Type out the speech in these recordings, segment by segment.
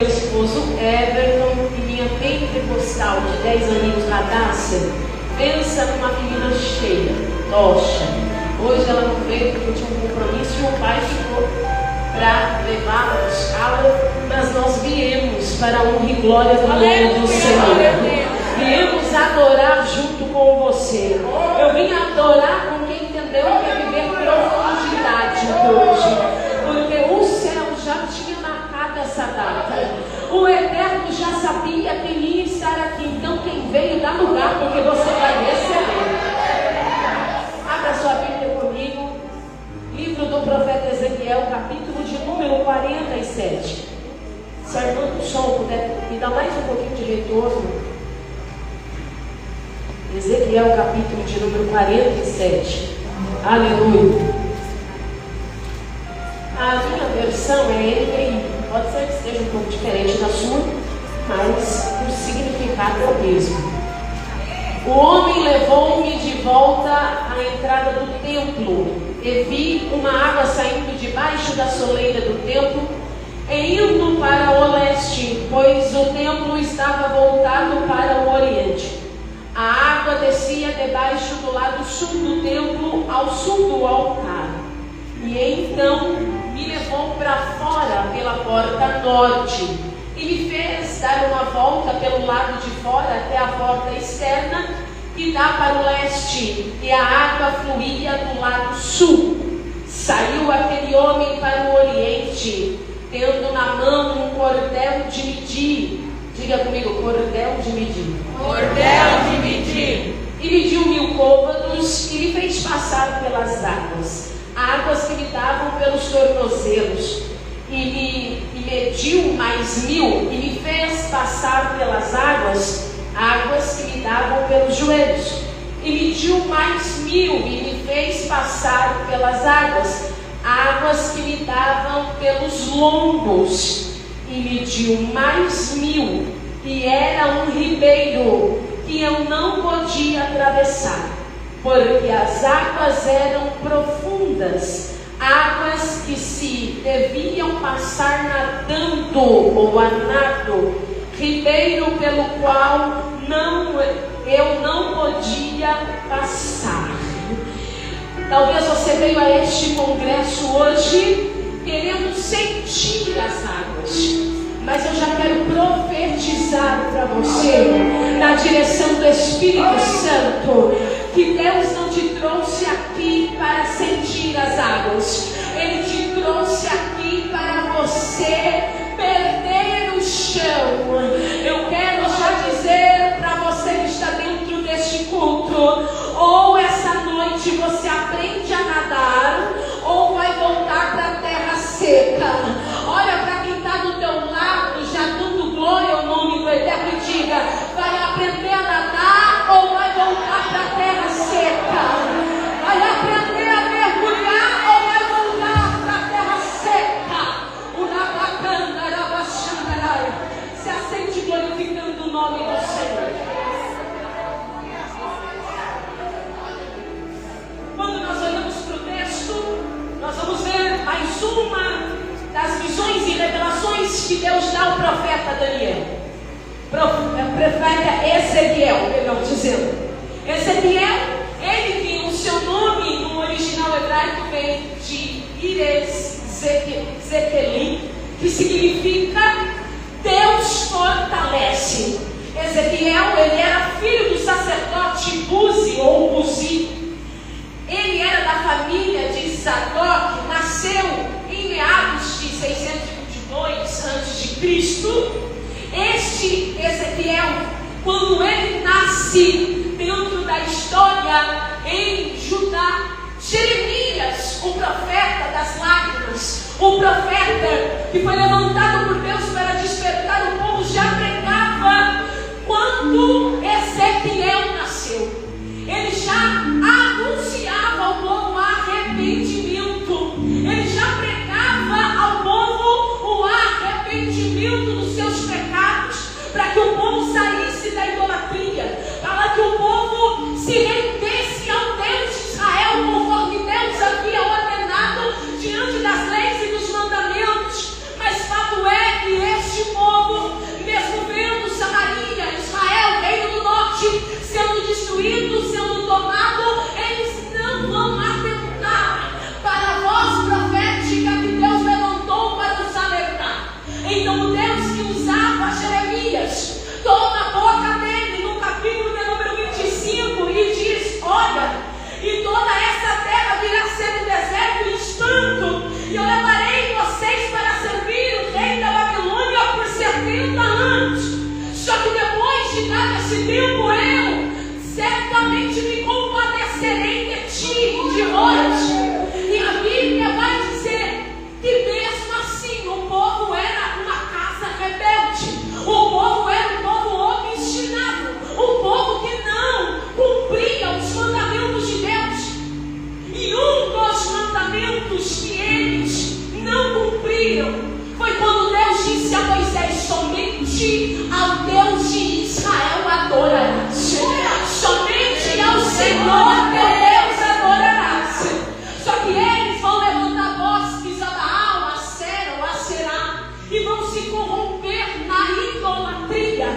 Meu esposo Everton e minha pentecostal de 10 aninhos, Radássia, pensa numa menina cheia, tocha. Hoje ela não veio porque tinha um compromisso e o pai ficou para levá-la, buscá-la, mas nós viemos para a honra e glória do nome do Senhor. Viemos adorar junto com você. Eu vim adorar com quem entendeu que é viver profundidade hoje, porque o céu já tinha marcado essa data. O Eterno já sabia quem ia estar aqui. Então quem veio dá lugar, porque você vai receber. Abra sua Bíblia comigo. Livro do profeta Ezequiel, capítulo de número 47. Se a irmã do som puder me dar mais um pouquinho de retorno. Ezequiel, capítulo de número 47. Aleluia. A minha versão é NVI. Pode ser que esteja um pouco diferente da sua, mas o significado é o mesmo. O homem levou-me de volta à entrada do templo e vi uma água saindo debaixo da soleira do templo e indo para o leste, pois o templo estava voltado para o oriente. A água descia debaixo do lado sul do templo, ao sul do altar. E então me levou para fora pela porta norte e me fez dar uma volta pelo lado de fora até a porta externa que dá para o leste, e a água fluía do lado sul. Saiu aquele homem para o oriente, tendo na mão um cordel de medir. Diga comigo, cordel de medir. Cordel de medir. E mediu 1000 côvados e me fez passar pelas águas que me davam pelos tornozelos. E mediu mais 1000 e me fez passar pelas águas que me davam pelos joelhos. E mediu mais 1000 e me fez passar pelas águas que me davam pelos lombos. E mediu mais 1000 e era um ribeiro que eu não podia atravessar, porque as águas eram profundas, águas que se deviam passar nadando ou a nado, ribeiro pelo qual eu não podia passar. Talvez você veio a este congresso hoje querendo sentir as águas, mas eu já quero profetizar para você, na direção do Espírito Santo, que Deus não te trouxe aqui para sentir as águas. Ele te trouxe aqui para você perder o chão. Eu quero já dizer para você que está dentro deste culto: ou essa noite você aprende a nadar, ou vai voltar para a terra seca. Olha para quem está do teu lado, já dando glória ao nome do Eterno, e diga: vai aprender a nadar ou vai voltar para a terra seca? Vai aprender a mergulhar ou vai voltar para a terra seca? O Nabacanda, Arabaxandarai. Se assente glorificando o nome do Senhor. Quando nós olhamos para o texto, nós vamos ver mais uma das visões e revelações que Deus dá ao profeta Daniel. Profeta Ezequiel, melhor dizendo. Ezequiel, ele tem o seu nome no original hebraico, vem de Ires Zekelim, que significa Deus fortalece. Ezequiel, ele era filho do sacerdote Buzi ou Buzi. Ele era da família de Zadok, nasceu em meados de 622 a.C. Este Ezequiel, quando ele nasce dentro da história em Judá, Jeremias, o profeta das lágrimas, o profeta que foi levantado por Deus para despertar o povo, já pregava quando Ezequiel nasceu. Ele já anunciava ao povo arrependimento. Ele já pregava ao povo o arrependimento dos seus pecados, para que o povo saísse da idolatria, para que o povo se rendesse ao Deus de Israel, conforme Deus havia ordenado diante das leis e dos mandamentos. Mas fato é que este povo o Deus que usava Jeremias toma a boca dele no capítulo de número 25 e diz: olha, e toda essa terra virá ser um deserto e espanto, e eu levarei vocês para servir o rei da Babilônia por 70 anos. Só que depois de dar esse tempo, eu certamente me compadecerei de ti e de vós. E a Bíblia vai dizer que mesmo assim o povo era uma casa rebelde, o povo era um povo obstinado, um povo que não cumpria os mandamentos de Deus. E um dos mandamentos que eles não cumpriram foi quando Deus disse a Moisés: somente ao Deus de Israel adorarás, somente ao Senhor teu Deus adorarás. Só que eles vão levantar vozes a Baal, a Sera ou a Será e vão se corromper na idolatria.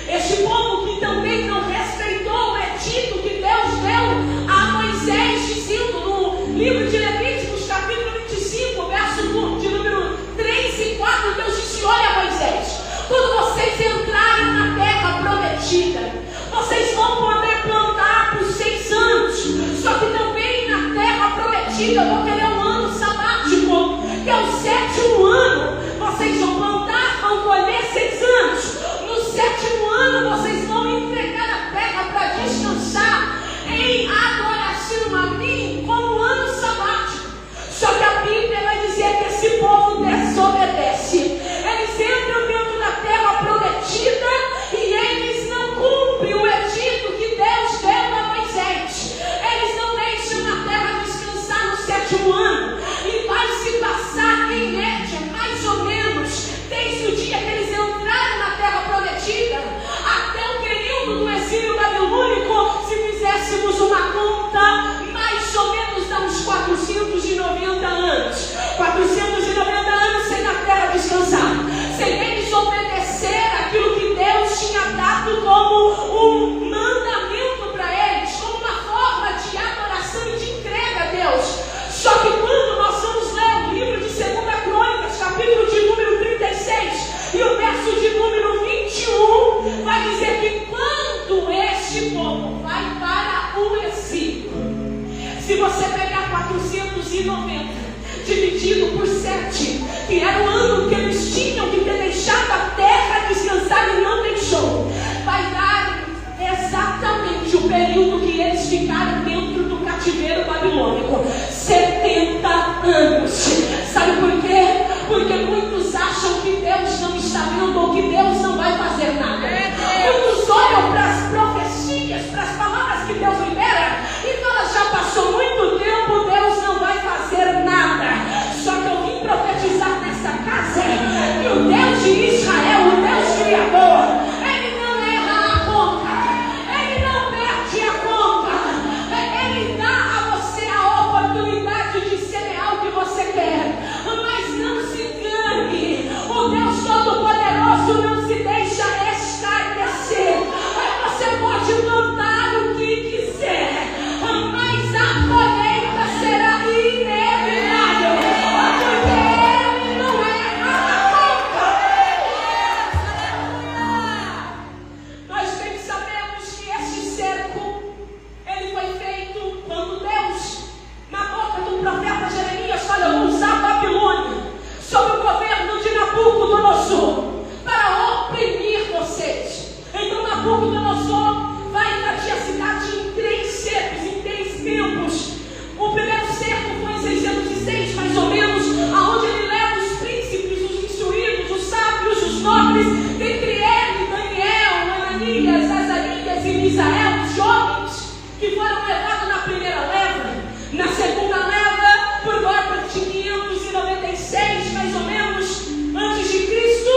Este povo que também não respeitou o edito que Deus deu a Moisés, dizendo no livro de Levíticos, capítulo 25, verso de número 3 e 4, Deus disse: olha, Moisés, quando vocês entrarem na terra prometida, vocês vão poder plantar por 6 anos. Só que também na terra prometida eu vou querer um ano sabático, que é o 7º ano. Vocês vão plantar, vão colher 6 anos. No 7º ano vocês vão entregar a terra para descansar em adoração a mim como ano sabático. Só que a Bíblia vai dizer que esse povo desobedece. Eles entram dentro da terra prometida e eles não cumprem o edito que Deus deu a Moisés. Eles não deixam a terra descansar no 7º ano. E vai se passar em média, mais ou menos, desde o dia que eles entraram na terra prometida até o período do exílio babilônico. Se fizéssemos uma conta, mais ou menos dá uns 490 anos. 490 anos sem a terra descansar, sem eles obedecer aquilo que Deus tinha dado como um mandamento para eles, como uma forma de adoração e de entrega a Deus. Só que quando nós vamos ler o livro de 2 Crônicas, capítulo de número 36 e o verso de número 21, vai dizer que quando este povo vai para o exílio, se você pegar 490 dividido por 7, que era o ano que eles tinham que ter deixado a terra descansar e não deixou, vai dar exatamente o período que eles ficaram dentro do cativeiro babilônico: 70 anos. Sabe por quê? Porque muitos acham que Deus não está vendo ou que Deus não vai fazer nada. Muitos olham para as profecias, para as palavras que Deus libera e falam: já passou muito tempo, Deus não vai fazer nada. Só que eu vim profetizar nessa casa que o Deus de Israel, o Deus Criador, Ele não erra a conta, Ele não perde a conta, Ele dá a você a oportunidade de semear o que você quer. Mas não se engane, o Deus Todo-Poderoso não se deixa escarnecer. Você pode plantar o que quiser, mas a colheita será inevitável, porque Ele não erra a conta. Nós bem sabemos que esse cerco, ele foi feito quando Deus, na boca do profeta Jeremias, falou: eu vou usar a Babilônia sob o governo de Nabucodonosor para oprimir vocês. Então Nabucodonosor vai invadir a cidade em 3 cercos, em 3 tempos. O primeiro cerco foi em 606, mais ou menos, aonde ele leva os príncipes, os instruídos, os sábios, os nobres, dentre eles Daniel, Ananias, Azarias e Misael, os jovens que foram levados na primeira leva. Na segunda leva, por volta de 596, mais ou menos, antes de Cristo,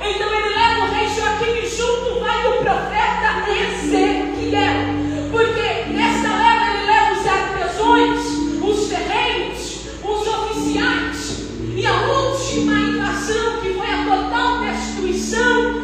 então ele leva o rei Joaquim e junto vai o profeta Ezequiel, porque nesta leva ele leva os artesãos, os ferreiros, os oficiais, e a última invasão, que foi a total destruição,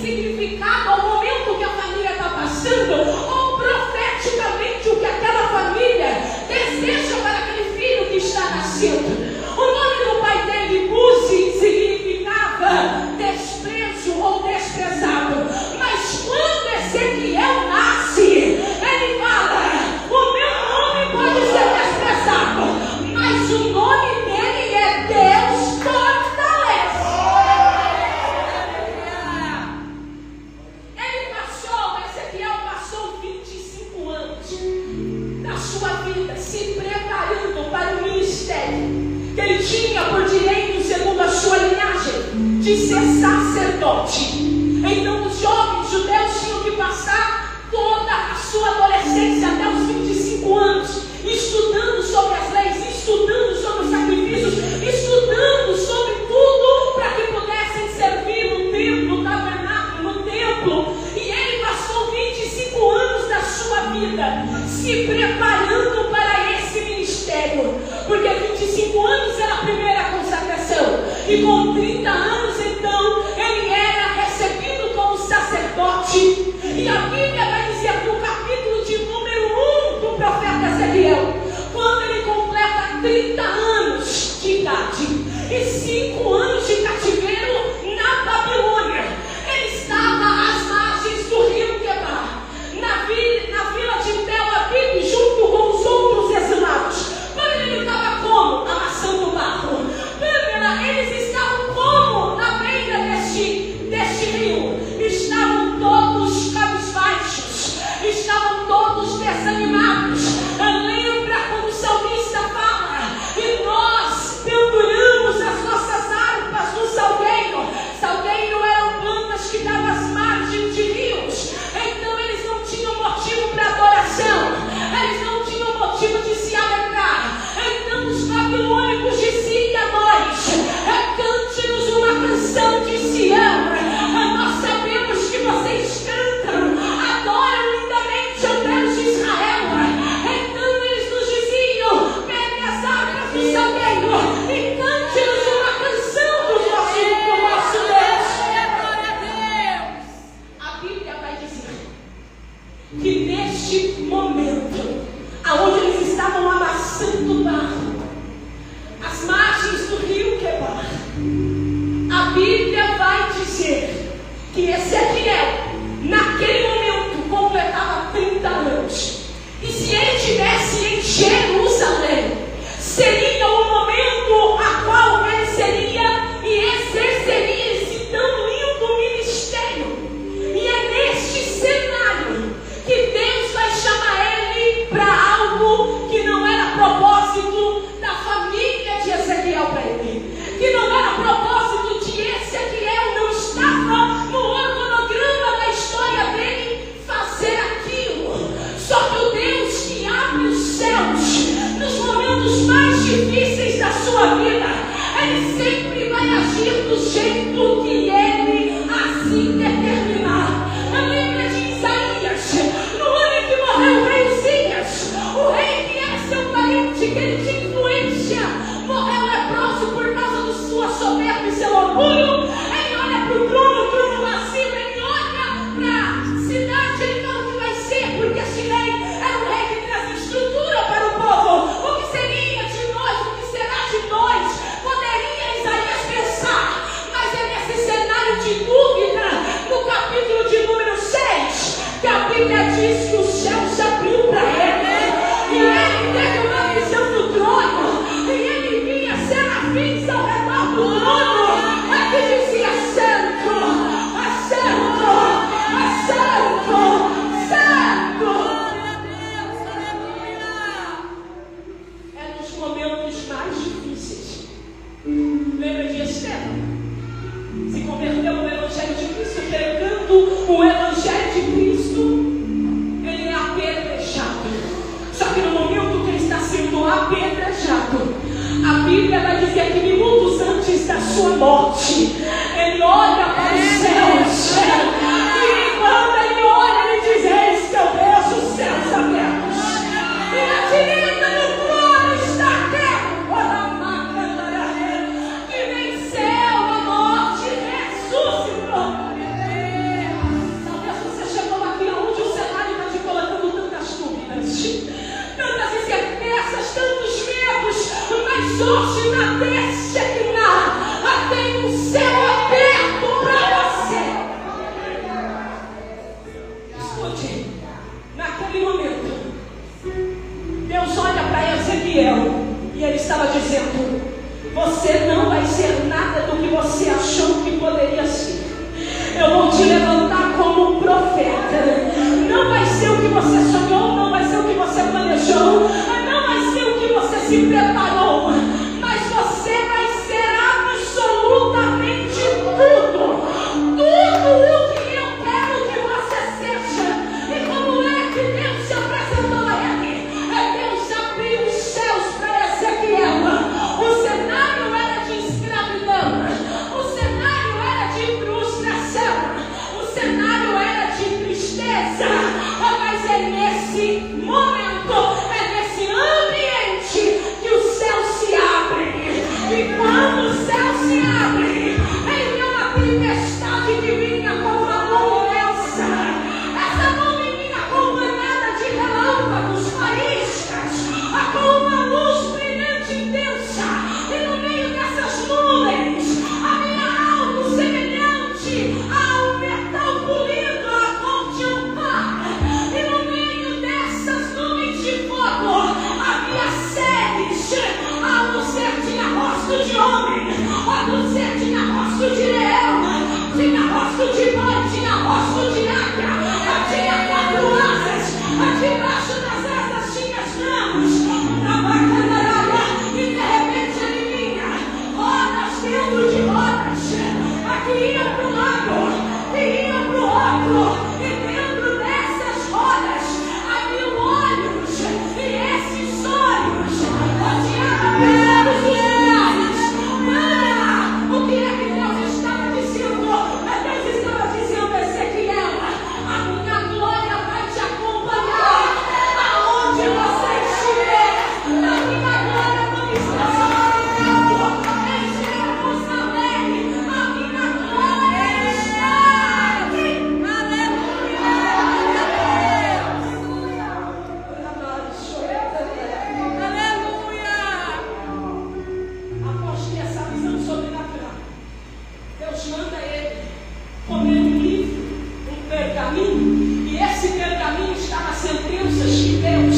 significado ao momento que a família está passando, ou profeticamente o que aquela família deseja para aquele filho que está nascendo. O nome do pai dele, Buzi, significava desprezo ou desprezado. Mas quando Ezequiel nasce, ele fala: o meu nome pode ser desprezado, mas o nome dele é Deus fortalece. Ezequiel passou 25 anos da sua vida se preparando para o ministério que ele tinha por direito, segundo a sua linhagem, de ser sacerdote. Então os jovens judeus tinham que passar toda a sua adolescência até os 25 anos estudando sobre as leis, estudando sobre os sacrifícios, estudando sobre tudo para que pudessem servir no templo, no tabernáculo, no templo. E ele passou 25 anos da sua vida se preparando para esse ministério, porque 25 anos era a primeira consagração, e com 30 anos então ele era recebido como sacerdote. E a Bíblia vai dizer no capítulo de número 1 do profeta Ezequiel, quando ele completa 30 anos de idade e 5 anos de cativeiro na Babilônia, ele estava às margens do rio Quebar, na vila de Tel Aviv, junto com os outros exilados. Ele estava como? Amassando barro. Eles estavam como? Na beira deste rio. Estavam todos cabisbaixos, estavam todos desanimados. Lembra quando o salmista fala: e nós penduramos as nossas harpas no salgueiro. Salgueiro eram plantas que davam às margens de rios. Então eles não tinham motivo para adoração, eles não tinham motivo de se alegrar. Então os babilônicos diziam a nós: cante-nos uma canção de Sião. Nós sabemos que vocês cantam, adoram lindamente ao Deus de Israel. Então eles nos diziam: pegue as harpas do salgueiro e cante-nos uma canção do nosso Deus. A Bíblia vai dizer que neste momento, aonde eles estavam amassando barro, às margens do rio Quebar, a Bíblia vai dizer que Ezequiel, naquele momento, completava 30 anos. E se ele estivesse em Jerusalém, seria o momento a qual ele seria e exerceria esse tão lindo ministério. E é neste cenário que Deus vai chamar ele para algo que não era propósito da família de Ezequiel para ele, que não era propósito de Ezequiel, não estava no organograma da história dele fazer aquilo. Só que o Deus que abre os céus nos momentos mais difíceis da sua vida, ele sempre vai agir do jeito que ele assim determinar. Lembra de Isaías, no ano em que morreu o rei Uzias, o rei que era seu parente, que ele tinha influência, morreu leproso por causa de sua soberba e seu orgulho. Ele olha para o trono vazio, ele olha para a cidade, ele fala: o que vai ser? Porque esse rei era um rei que traz estrutura para o povo. O que seria de nós? O que será de nós? Poderia Isaías pensar, mas é nesse cenário de dúvida, no capítulo de número 6, que a Bíblia diz que o céu se abriu para ele, e ele teve uma visão do trono, e ele via serafins ao redor do trono, que dizia: santo, santo, santo, santo. É nos momentos mais difíceis. Lembra de Estevão? Se converteu no Evangelho de Cristo, pregando o Evangelho de Cristo. Ele profeta. Não vai ser o que você sonhou, não vai ser o que você planejou, não vai ser o que você se preparou, mas você vai ser absolutamente tudo. Tudo o que eu quero que você seja. E como é que Deus se apresentou a ele? Deus abriu os céus para Ezequiel. O cenário era de escravidão, o cenário era de frustração, o cenário era de tristeza, mas é nesse momento, é nesse ambiente que o céu se abre. E quando o céu se abre, ele vê uma tempestade que vinha com uma mão imensa. Essa mão vinha acompanhada de relâmpagos, faíscas, com uma luz brilhante e intensa. E no meio dessas nuvens havia algo semelhante a um metal polido, a cor de ambar. E no meio dessas nuvens de fogo havia seres. Um ser tinha rosto de homem, outro ser tinha rosto de leão, tinha rosto de boi, tinha rosto de águia, tinha 4 asas, debaixo das asas tinha as mãos, na bacanaralha, e de repente ele vinha, rodas dentro de rodas, que iam para um lado, que iam para o outro, e dentro dessas rodas havia olhos, e esses olhos rodeavam pelos lugares. O que é que Deus estava dizendo? Deus estava dizendo a Ezequiel: a minha glória vai te acompanhar aonde você estiver. A minha glória não está só em Jerusalém, a minha glória está aqui. Após ter essa visão sobrenatural, Deus manda ele comer um livro, um pergaminho, e esse pergaminho está nas sentenças que Deus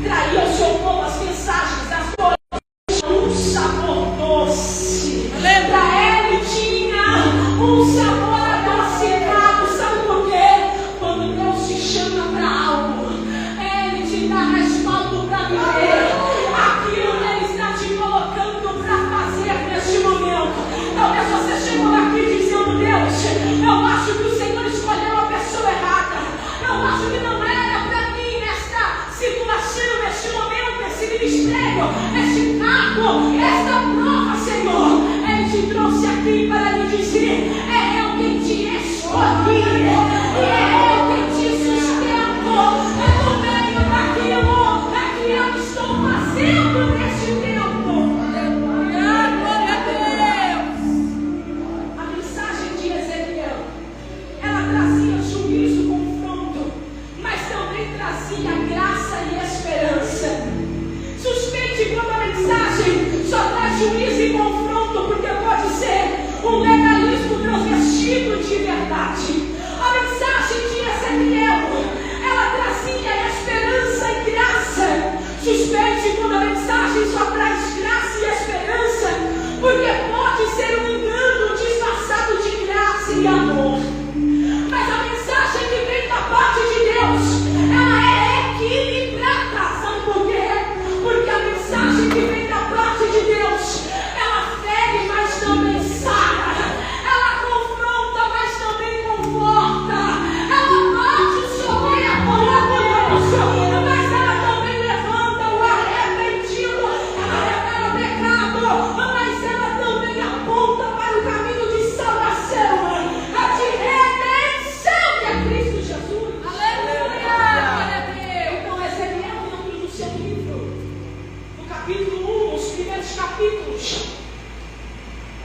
traria ao seu povo, as mensagens, as coisas, um sabor doce. Para ele tinha um sabor adocicado. Sabe por quê? Quando Deus te chama para algo, Ele te dá respaldo para viver aquilo que Ele está te colocando para fazer neste momento. Talvez você chegou aqui dizendo: Deus, eu acho que o Senhor escolheu a pessoa errada. Eu acho que não era para mim nesta situação, neste momento, esse ministério, este cargo, esta prova, Senhor. Ele te trouxe aqui para lhe dizer: é eu quem te escolhi, e é eu quem te sustento. É no meio daquilo que eu estou fazendo neste tempo. Glória a Deus. A mensagem de Ezequiel, ela trazia juízo, confronto, mas também trazia graça e esperança. Suspeite quando a mensagem só traz juízo e confronto, porque pode ser um legalismo transvestido de verdade. A mensagem de Ezequiel, ela trazia esperança e graça. Suspeite quando a mensagem só traz graça e esperança, porque pode ser um engano disfarçado de graça e amor. Mas a mensagem que vem da parte de Deus, ela é equilibrada. Sabe por quê? Porque a mensagem que vem da parte de Deus, ela fere, mas também sara. Ela confronta, mas também conforta. Ela bate sobre o orgulhoso, mas ela também levanta o arrependido. Ela revela o pecado, mas ela também aponta para o caminho de salvação, de redenção, que é Cristo Jesus. Aleluia! Então Ezequiel, dentro do seu livro, no capítulo 1, os primeiros capítulos,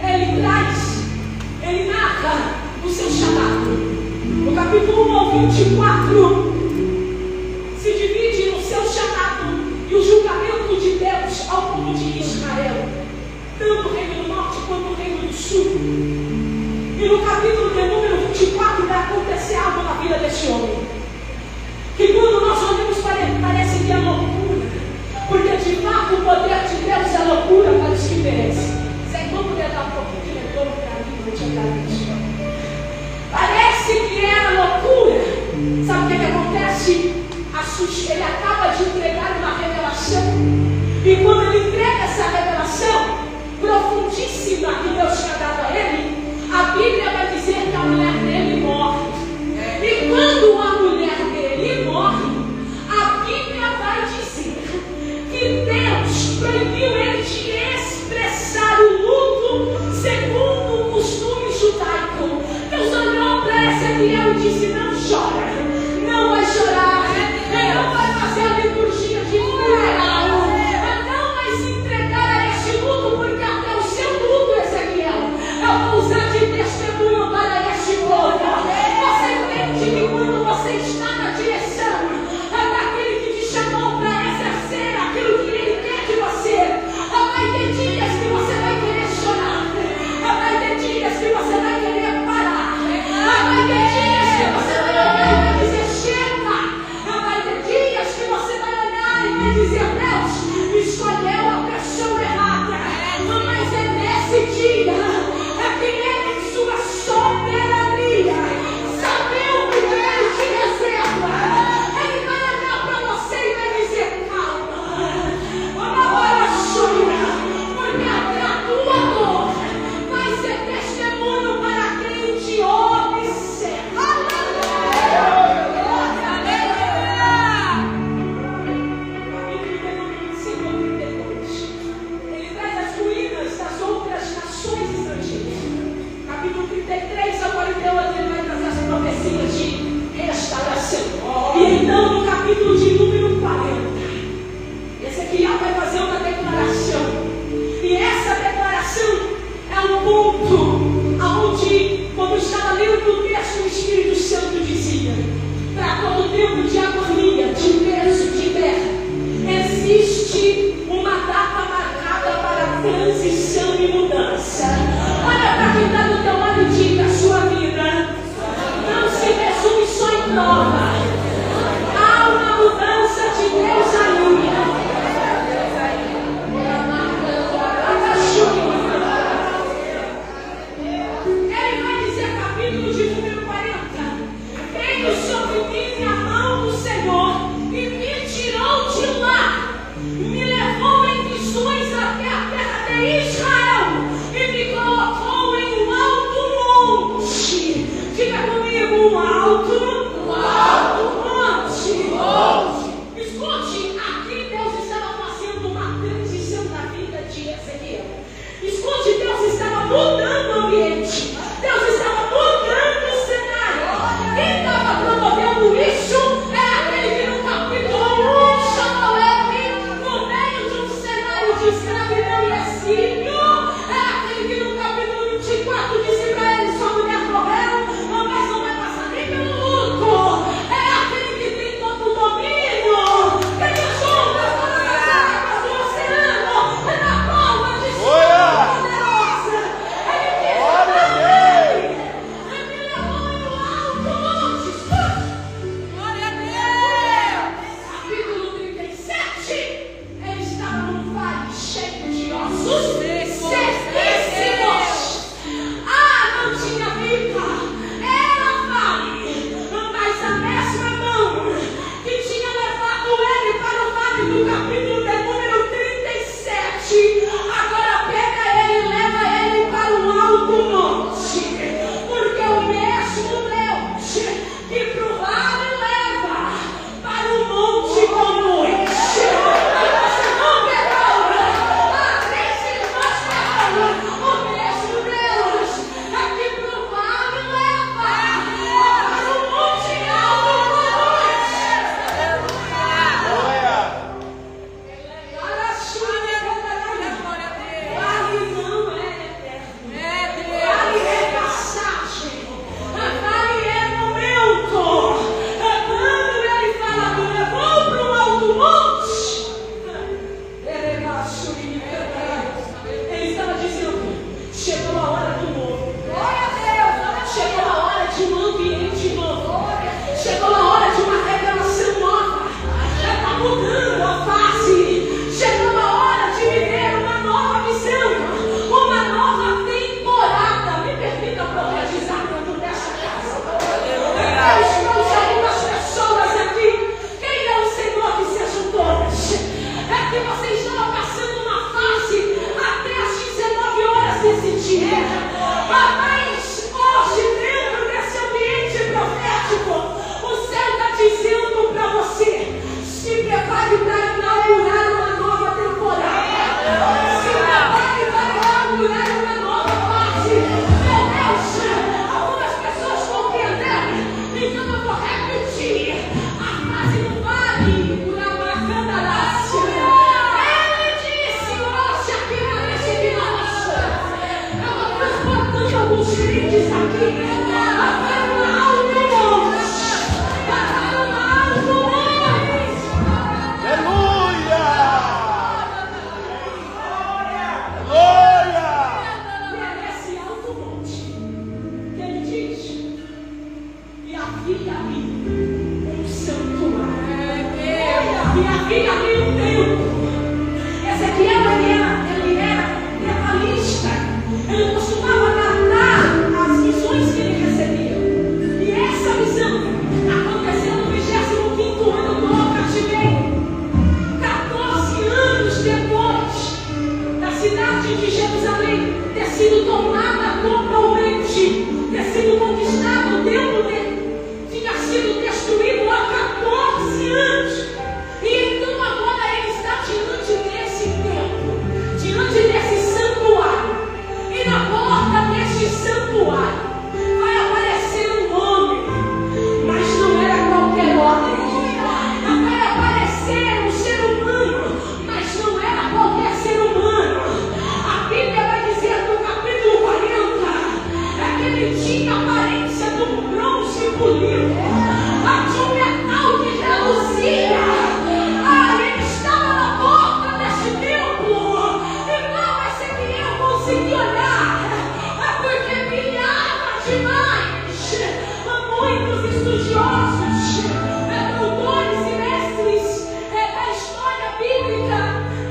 ele narra o seu chamado. No capítulo 1 ao 24, se divide no seu chamado e o julgamento de Deus ao povo de Israel, tanto o reino do norte quanto o reino do sul. E no capítulo de número 24 vai acontecer algo na vida deste homem, que quando nós olhamos parece que é loucura, porque de fato o poder de Deus é loucura para os que perecem. Sem dúvida, dar um pouquinho de retorno para mim, não tinha dado isso. Parece que era loucura, ele acaba de entregar uma revelação. E quando ele entrega essa revelação profundíssima que Deus tinha dado a ele, a Bíblia vai dizer que a mulher dele morre. E quando a mulher dele morre, a Bíblia vai dizer que Deus proibiu ele de expressar o luto segundo o costume judaico. Deus olhou para Ezequiel e disse: não chora, não vai chorar, não vai fazer a liturgia de funeral, não vai se entregar a este luto, porque até o seu luto, Ezequiel, eu vou usar de testemunho para este povo. Você entende que quando você está na direção daquele que te chamou para exercer aquilo que ele quer de você, vai ter dias que você vai querer chorar, vai ter dias que você vai querer parar, vai ter dias que você vai olhar e vai dizer: chega, vai ter dias que você vai olhar e vai dizer: Deus escolheu a pessoa errada, mas é nesse dia que ele, em sua soberania, sabendo o que ele te reserva, ele vai olhar para você e vai dizer: calma, agora chora, porque até a tua dor vai ser testemunho para quem te observa. Ele traz as ruínas das outras nações estrangeiras. Capítulo 33 a 48, ele vai trazer as profecias de restauração. E então, no capítulo de número 40, Ezequiel vai fazer uma declaração. E essa declaração é um ponto aonde, quando estava lendo o texto, o Espírito Santo dizia: para todo tempo de agonia, de peso, de guerra, existe uma data marcada para transição e mudança. Olha para quem está do teu lado e diga: sua vida não se resume só em prova. Há uma mudança de Deus aí. Ele vai dizer, capítulo de número 40: veio sobre mim a mão do Senhor e me tirou de lá, me levou em visões até a terra de Israel e me colocou em um alto monte. Diga comigo: um alto monte. Escute, aqui Deus estava fazendo uma transição na vida de Ezequiel. Escute, Deus estava mudando o ambiente, Deus estava mudando o cenário. Quem estava promovendo isso é aquele que no capítulo 1 chamou ele no meio de um cenário de escravidão e exílio. É aquele que no capítulo 24 disse para ele: sua mulher morreu, mas não vai passar nem pelo luto. corpo limpo, de um metal que reluzia. Ele estava na porta deste templo, e não Ezequiel conseguia olhar, porque brilhava demais. Muitos estudiosos, doutores e mestres da história bíblica,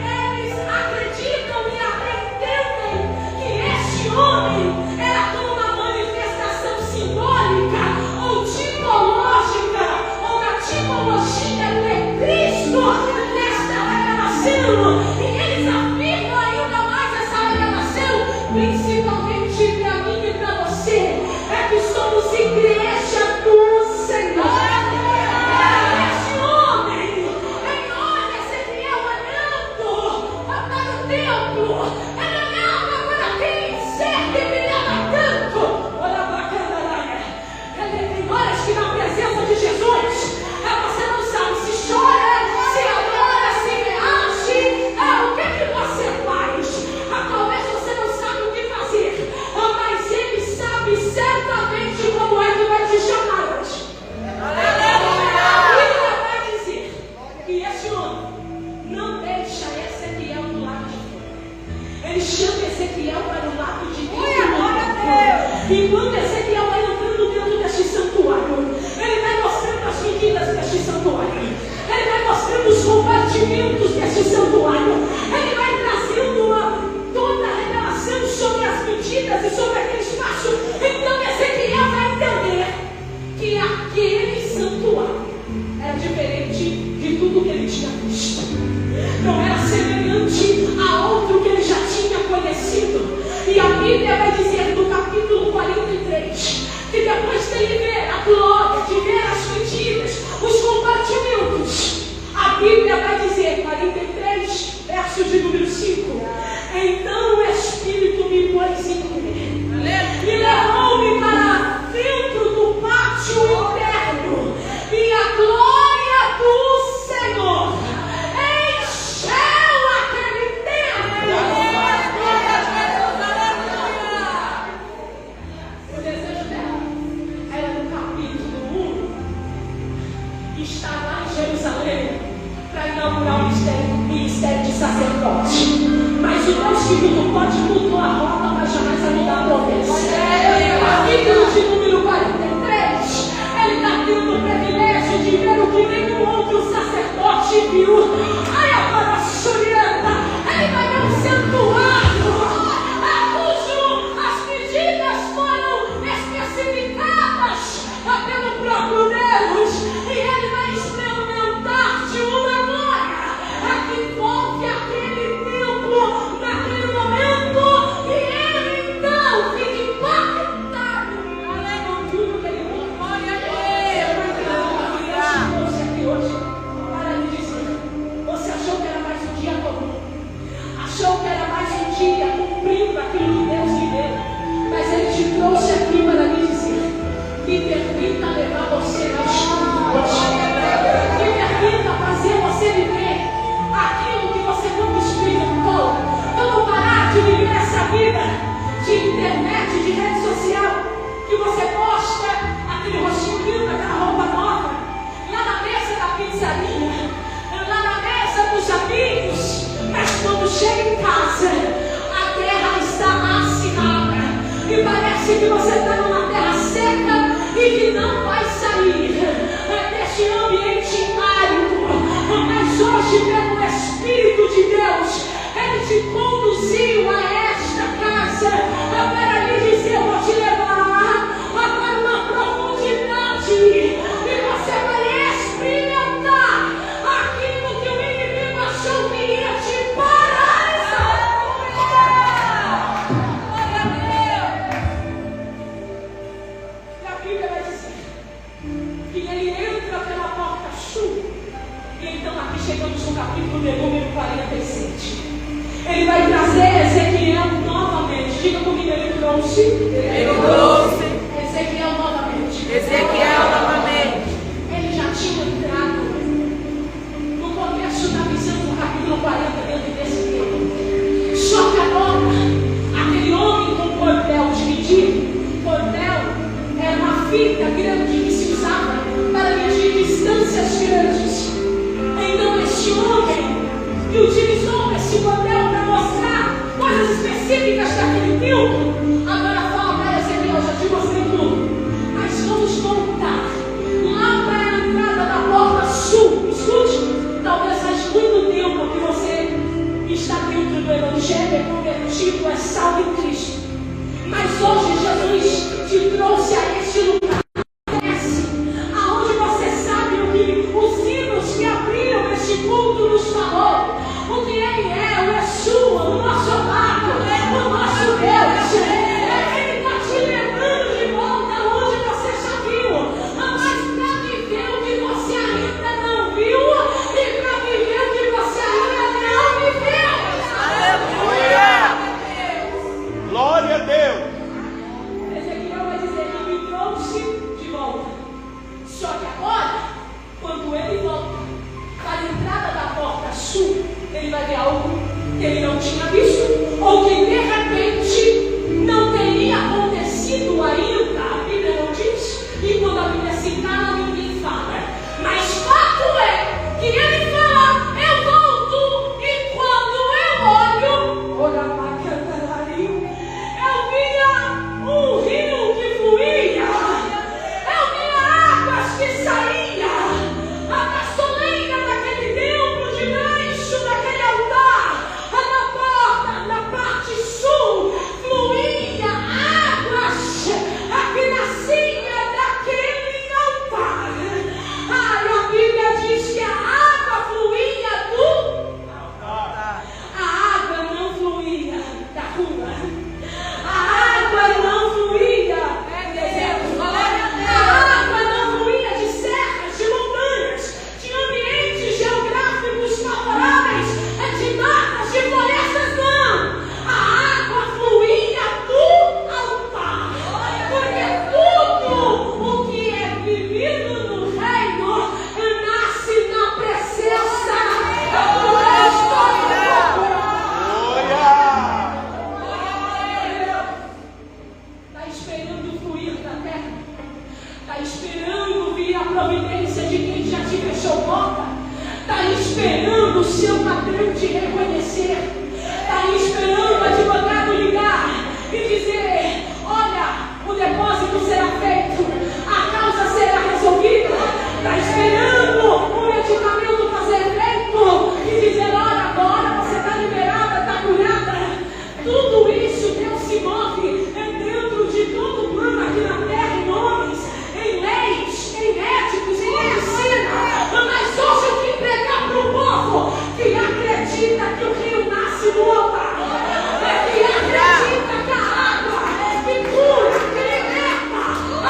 eles acreditam e entendem que este homem era como uma manifestação simbólica ou tipológica, ou da tipologia de Cristo nesta revelação. E eles afirmam ainda mais essa revelação, principalmente para mim e para você, que somos igreja do Senhor. Este homem, ele olha Ezequiel olhando para o templo, ele olhava para aquele ser que brilhava tanto. Olha para a candaraia. Tem horas que na presença de Jesus, você não sabe se chora, se adora, se reage, o que você faz. Talvez você não sabe o que fazer, mas ele sabe certamente como é que vai te chamar hoje. A Bíblia vai dizer que este homem não deixa Ezequiel do lado de fora. Ele chama Ezequiel para o lado de dentro. E quando Ezequiel vai entrando dentro deste santuário, ele vai mostrando as medidas deste santuário, ele vai mostrando os compartimentos deste santuário, ele vai trazendo toda a revelação sobre as medidas e sobre aquele espaço. Então Ezequiel vai entender que aquele santuário era diferente de tudo que ele tinha visto. Não era semelhante a outro que ele já tinha conhecido. E a Bíblia vai dizer no capítulo 43 que depois dele ver a glória, de ver as medidas, os compartimentos, a Bíblia vai dizer, 43, verso de número 5: então o Espírito me pôs em pé e levou-me para dentro do pátio interno, e a glória do Senhor encheu aquele templo. O desejo dela era no capítulo 1 estar lá em Jerusalém para inaugurar o ministério de sacerdote. Mas o Deus que tudo pode mudou a rota, mas jamais vai mudar a promessa. Capítulo de número 43, ele está tendo o privilégio de ver o que nenhum outro sacerdote viu. Ai, agora Suriana, ele vai ver um santuário, cujo as medidas foram especificadas pelo próprio Deus, e ele vai experimentar de uma glória que envolve aquele templo naquele momento, e ele então fica impactado com tudo que ele viu. Glória a Deus! Eu trouxe aqui hoje para lhe dizer: você achou que era mais um dia comum, achou que era mais um dia cumprindo aquilo que Deus lhe deu, mas ele te trouxe aqui para lhe dizer: me permita levar você na história, me permita fazer você viver aquilo que você nunca experimentou. Vamos parar de viver essa vida de internet, de rede social, que você posta aquele rostinho lindo, aquela roupa nova, lá na mesa da pizzaria, lá na mesa dos amigos, mas quando chega em casa, a terra está acirrada, e parece que você está numa terra seca e que não vai sair deste ambiente árido. Mas hoje, pelo Espírito de Deus, ele te conduziu a esta casa para lhe dizer: eu vou te levar para uma profundidade, e você vai experimentar aquilo que o inimigo achou que ia te paralisar. Glória a Deus! E a Bíblia vai dizer que ele entra pela porta sul. E então aqui chegamos no capítulo de número 47. Ele vai trazer Ezequiel novamente. Diga comigo, ele trouxe. Ele trouxe Ezequiel novamente. Ezequiel novamente. Ele já tinha entrado no começo da visão do capítulo 40 dentro desse tempo. Só que agora, aquele homem com cordel dividido, cordel era uma fita grande que se mas de distâncias grandes. Então este homem que utilizou esse papel para mostrar coisas específicas daquele tempo, agora fala para Ezequiel: já te mostrei tudo, mas vamos voltar lá para a entrada da porta sul. Escute, talvez faz muito tempo que você está dentro do Evangelho, é convertido, é salvo em Cristo, mas hoje Jesus te trouxe a este lugar, aonde você sabe o que os hinos que abriram este culto nos falou, o que Ele é, o Yeshua, o nosso amado, o nosso Deus. Ele está te levando de volta onde você já viu, mas para viver o que você ainda não viu e para viver o que você ainda não viveu. Aleluia! Glória a Deus. Ezequiel vai dizer que me trouxe de volta. Só que agora, quando ele volta para a entrada da porta sul, ele vai ver algo que ele não tinha visto, ou que de repente não teria acontecido ainda. A Bíblia não diz, e quando a Bíblia se cala, ninguém fala. Mas fato é que ele fala: eu volto, e quando eu olho, olha lá, cantararinho, eu via um rio que fluía, eu via águas que saíam, a caçoleira daquele templo, debaixo daquele altar, na porta, na parte sul, fluía águas que nascia daquele altar. Ai, a Bíblia diz que a água fluía do altar. A água não fluía da rua. A água não fluía do deserto. A água não fluía de serras, de montanhas, de ambientes geográficos favoráveis, de matas, de florestas, não. A água fluía do altar. Porque tudo o que é vivido no reino nasce na presença do Cristo. Está esperando fluir da terra. Está esperando vir a providência de quem já te fechou porta. Está esperando o seu patrão te reconhecer. Está esperando o advogado ligar e dizer: olha, o depósito será feito, a causa será resolvida. Está esperando o medicamento fazer efeito e dizer: olha, agora você está liberada, está curada. Tudo isso Deus se move dentro de todo o plano aqui na terra, em homens, em leis, em médicos, em medicina. Mas hoje eu vim pregar para o povo que acredita que o rio nasce no altar, que acredita que a água que cura, que liberta,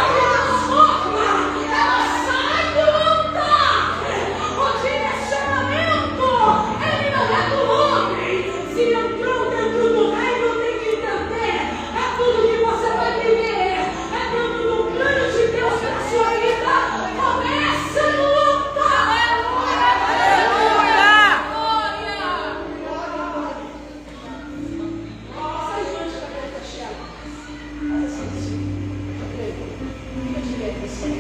que transforma, ela sai do altar. O direcionamento, ele não é do homem. Se entrou dentro do reino, tem que entender: é tudo que você vai viver, é quando o plano de Deus para a sua vida começa no altar. Sai diante da Bíblia, Tiago. Faz assim. Fica direito assim.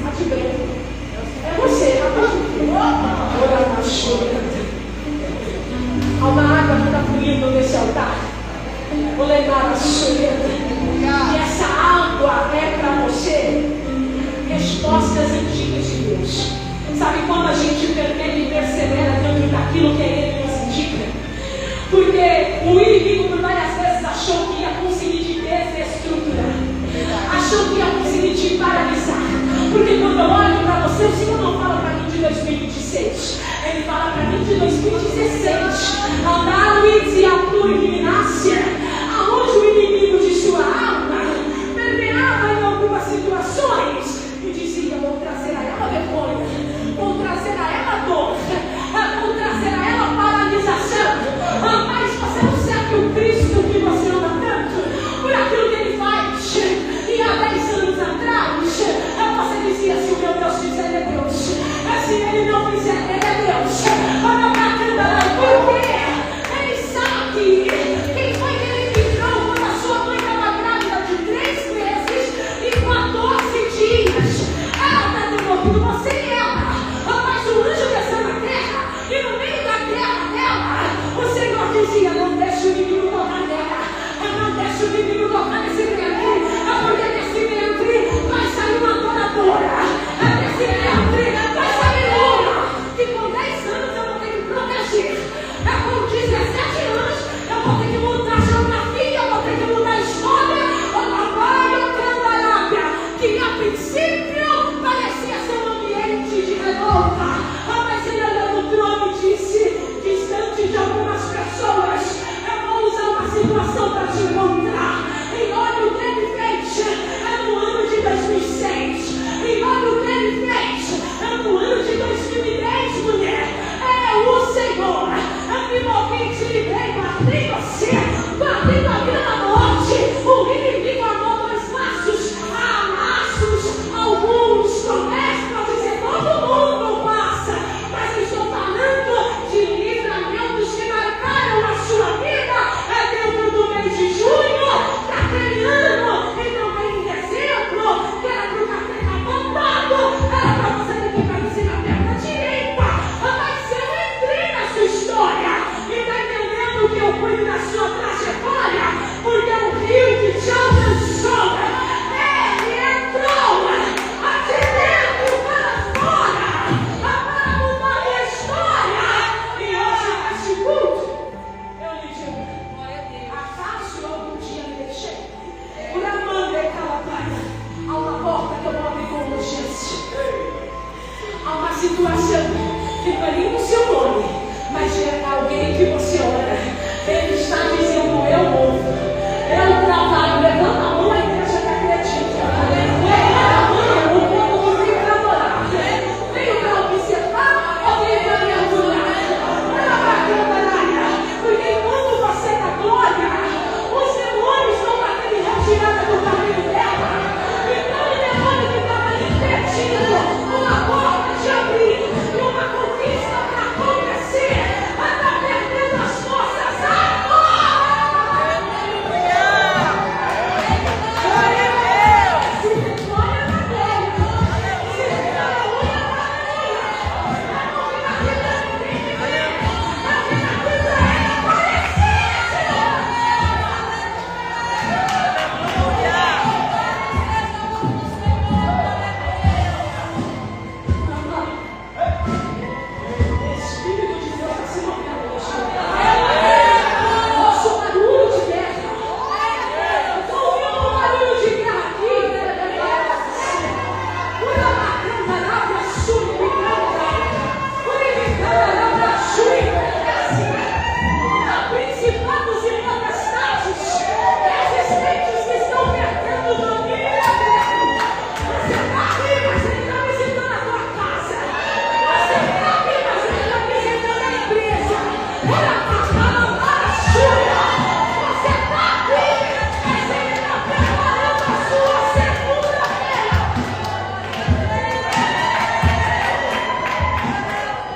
A direita. É você, rapaz. Olha na chuva. Há uma água que está fluindo nesse altar. Vou levar a chuva. E essa água é para você respostas antigas de Deus. Sabe quando a gente permite e persevera dentro daquilo que Ele nos indica? Porque o inimigo por várias vezes achou que ia conseguir te desestruturar, achou que ia conseguir te paralisar. Porque quando eu olho para você, o Senhor não fala para mim de 2026, Ele fala para mim de 2016. Andaluiz e a tua ignorância, aonde o inimigo de sua alma permeava em algumas situações e dizia: vou trazer a ela vergonha, vou trazer a ela dor, vou trazer a ela paralisação. Mas você não serve o Cristo que você ama tanto por aquilo que Ele faz. E há 10 anos atrás você dizia: se o meu Deus fizer, Ele é Deus. Se Ele não fizer, Ele é Deus. Olha para a por quê? Ele sabe quem foi que Ele livrou quando a sua princípio.